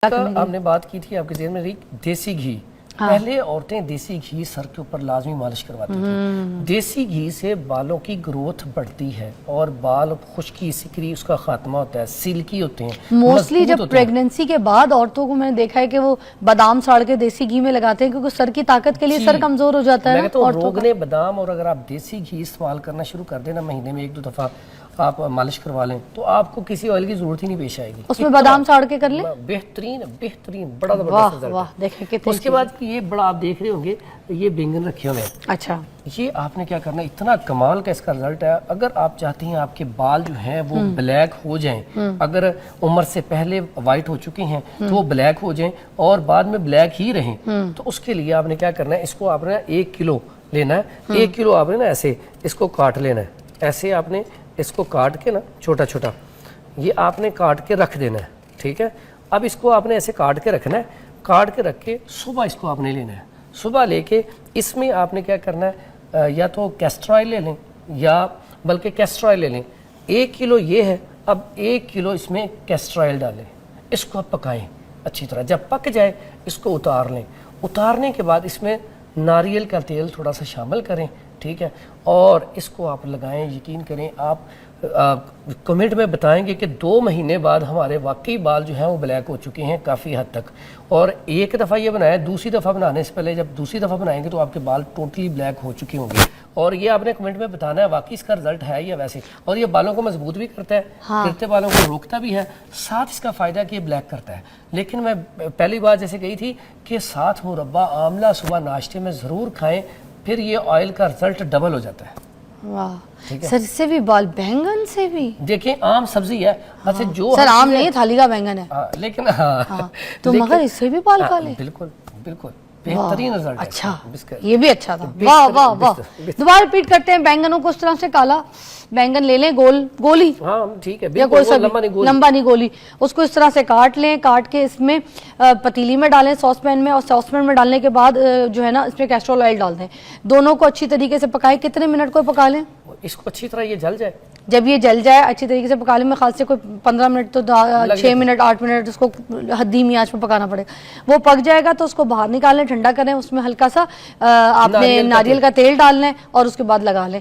हमने बात की थी आपके ज़हन में रही देसी घी। पहले औरतें देसी घी सर के ऊपर लाजमी मालिश करवाती थी। देसी घी से बालों की ग्रोथ बढ़ती है और बाल खुश्की सिकरी उसका खात्मा होता है, सिल्की होते हैं। मोस्टली जब प्रेगनेंसी के बाद औरतों को मैंने देखा है कि वो बादाम साड़ के देसी घी में लगाते हैं क्योंकि सर की ताकत के लिए सर कमजोर हो जाता है। तो रोगने बादाम और अगर आप देसी घी इस्तेमाल करना शुरू कर देना, महीने में 1-2 दफा आप मालिश करवा लें तो आपको किसी ऑयल की जरूरत ही नहीं पेश आएगी। उसमें बादाम साड़ के कर लें, बेहतरीन बेहतरीन बड़ा जबरदस्त रिजल्ट। वाह देखें कितनी। उसके बाद ये बड़ा आप देख रहे होंगे ये बैंगन रखे हुए हैं। अच्छा, ये आपने क्या करना है, इतना कमाल का इसका रिजल्ट है। अगर आप चाहते हैं आपके बाल जो हैं वो ब्लैक हो जाएं, अगर उम्र से पहले वाइट हो चुके हैं तो वो ब्लैक हो जाएं और बाद में ब्लैक ही रहें, तो उसके लिए आपने क्या करना है, इसको आपने 1 किलो लेना है। 1 किलो आपने ना ऐसे इसको काट लेना है, ऐसे आपने इसको काट के ना छोटा छोटा ये आपने काट के रख देना है, ठीक है। अब इसको आपने ऐसे काट के रखना है, काट के रख के सुबह इसको आपने लेना है। सुबह लेके इसमें आपने क्या करना है, या तो कैस्टर ऑयल ले लें या बल्कि कैस्टर ऑयल ले लें। 1 किलो ये है, अब 1 किलो इसमें कैस्टर ऑयल डालें, इसको आप पकाएं अच्छी तरह। जब पक जाए इसको उतार लें। उतारने के बाद इसमें नारियल का तेल थोड़ा सा शामिल करें, ठीक है, और इसको आप लगाएं। यकीन करें आप कमेंट में बताएंगे कि 2 महीने बाद हमारे वाकई बाल जो हैं वो ब्लैक हो चुके हैं काफ़ी हद तक। और एक दफ़ा ये बनाया, दूसरी दफ़ा बनाने से पहले जब दूसरी दफ़ा बनाएंगे तो आपके बाल टोटली ब्लैक हो चुके होंगे। और ये आपने कमेंट में बताना है वाकई इसका रिजल्ट है या वैसे। और ये बालों को मजबूत भी करता है, गिरते बालों को रोकता भी है, साथ इसका फ़ायदा कि ये ब्लैक करता है। लेकिन मैं पहली बार जैसे कही थी कि साथ मुरब्बा आंवला सुबह नाश्ते में ज़रूर खाएँ, फिर ये ऑयल का रिजल्ट डबल हो जाता है। वाह, सर इससे भी बाल, बैंगन से भी देखिए आम सब्जी है, अच्छा जो सर आम नहीं थाली का बैंगन है। लेकिन तो मगर इससे भी बाल काले। बिल्कुल बिल्कुल बेहतरीन रिजल्ट। अच्छा, ये भी अच्छा था। वाह वाह वाह। दोबारा रिपीट करते हैं, बैंगनों को इस तरह से काला बैंगन ले लें, गोली, हाँ ठीक है, या कोई सा लंबा नहीं गोली, उसको इस तरह से काट लें। काट के इसमें पतीली में डालें, सॉसपैन में, और सॉसपैन में डालने के बाद जो है ना इसमें कैस्ट्रोल ऑयल डाल दें। दोनों को अच्छी तरीके से पकाएं। कितने मिनट को पका लें? इसको अच्छी तरह ये जल जाए। जब ये जल जाए अच्छी तरीके से पका लें, मैं खास से कोई 15 मिनट तो 6 मिनट 8 मिनट उसको धीमी आंच में पकाना पड़ेगा। वो पक जाएगा तो उसको बाहर निकालें, ठंडा करें, उसमें हल्का सा आपने नारियल का तेल डालना है और उसके बाद लगा लें।